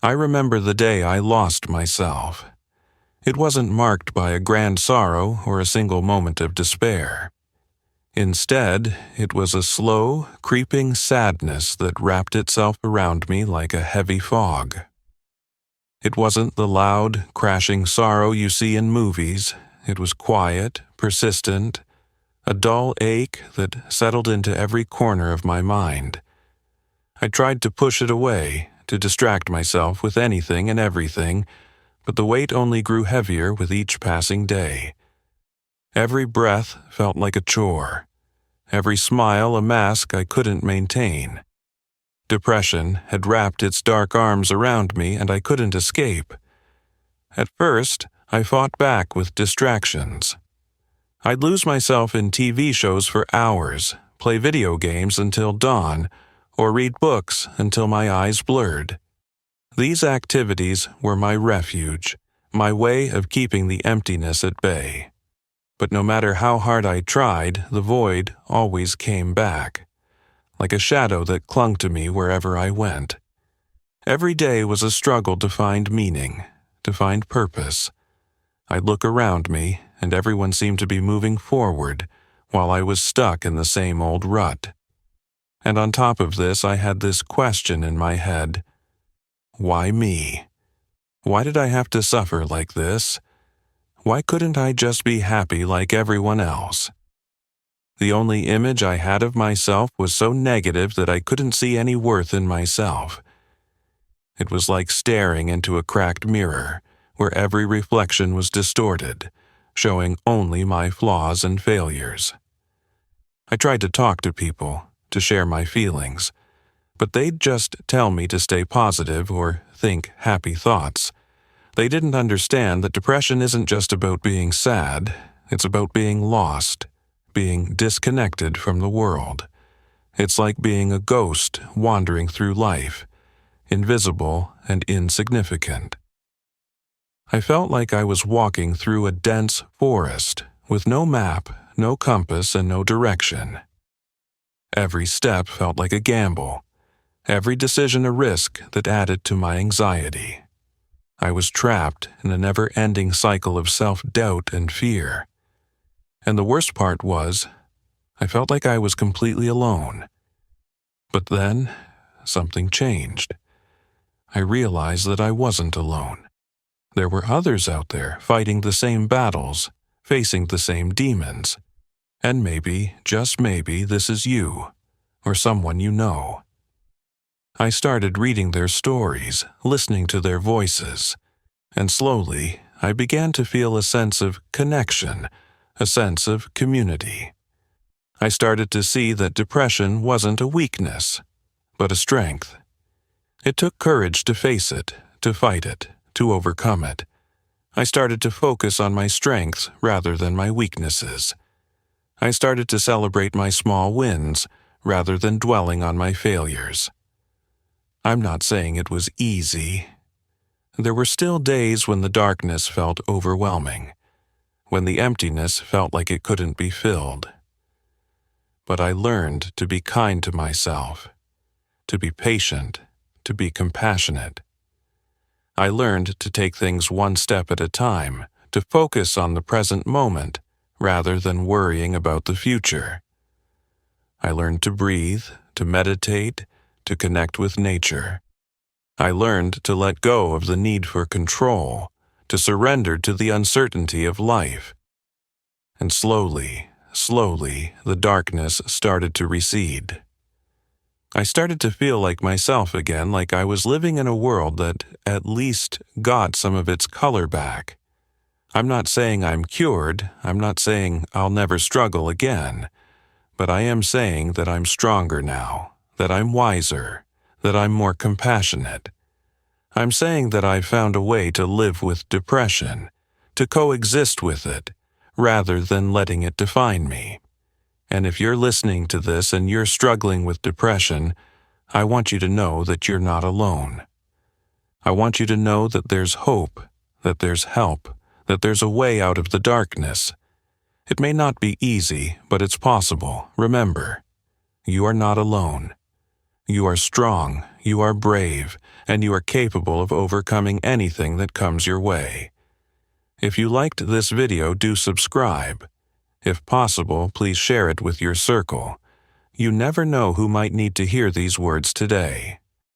I remember the day I lost myself. It wasn't marked by a grand sorrow or a single moment of despair. Instead, it was a slow, creeping sadness that wrapped itself around me like a heavy fog. It wasn't the loud, crashing sorrow you see in movies. It was quiet, persistent, a dull ache that settled into every corner of my mind. I tried to push it away, to distract myself with anything and everything, but the weight only grew heavier with each passing day. Every breath felt like a chore. Every smile a mask I couldn't maintain. Depression had wrapped its dark arms around me and I couldn't escape. At first, I fought back with distractions. I'd lose myself in TV shows for hours, play video games until dawn, or read books until my eyes blurred. These activities were my refuge, my way of keeping the emptiness at bay. But no matter how hard I tried, the void always came back, like a shadow that clung to me wherever I went. Every day was a struggle to find meaning, to find purpose. I'd look around me, and everyone seemed to be moving forward, while I was stuck in the same old rut. And on top of this, I had this question in my head. Why me? Why did I have to suffer like this? Why couldn't I just be happy like everyone else? The only image I had of myself was so negative that I couldn't see any worth in myself. It was like staring into a cracked mirror, where every reflection was distorted, showing only my flaws and failures. I tried to talk to people, to share my feelings, but they'd just tell me to stay positive or think happy thoughts. They didn't understand that depression isn't just about being sad, it's about being lost, being disconnected from the world. It's like being a ghost wandering through life, invisible and insignificant. I felt like I was walking through a dense forest with no map, no compass, and no direction. Every step felt like a gamble, every decision a risk that added to my anxiety. I was trapped in a never-ending cycle of self-doubt and fear. And the worst part was, I felt like I was completely alone. But then, something changed. I realized that I wasn't alone. There were others out there fighting the same battles, facing the same demons. And maybe, just maybe, this is you, or someone you know. I started reading their stories, listening to their voices, and slowly I began to feel a sense of connection, a sense of community. I started to see that depression wasn't a weakness, but a strength. It took courage to face it, to fight it, to overcome it. I started to focus on my strengths rather than my weaknesses. I started to celebrate my small wins rather than dwelling on my failures. I'm not saying it was easy. There were still days when the darkness felt overwhelming, when the emptiness felt like it couldn't be filled. But I learned to be kind to myself, to be patient, to be compassionate. I learned to take things one step at a time, to focus on the present moment rather than worrying about the future. I learned to breathe, to meditate, to connect with nature. I learned to let go of the need for control, to surrender to the uncertainty of life. And slowly, the darkness started to recede. I started to feel like myself again, like I was living in a world that at least got some of its color back. I'm not saying I'm cured, I'm not saying I'll never struggle again, but I am saying that I'm stronger now, that I'm wiser, that I'm more compassionate. I'm saying that I've found a way to live with depression, to coexist with it, rather than letting it define me. And if you're listening to this and you're struggling with depression, I want you to know that you're not alone. I want you to know that there's hope, that there's help, that there's a way out of the darkness. It may not be easy, but it's possible. Remember, you are not alone. You are strong, you are brave, and you are capable of overcoming anything that comes your way. If you liked this video, do subscribe. If possible, please share it with your circle. You never know who might need to hear these words today.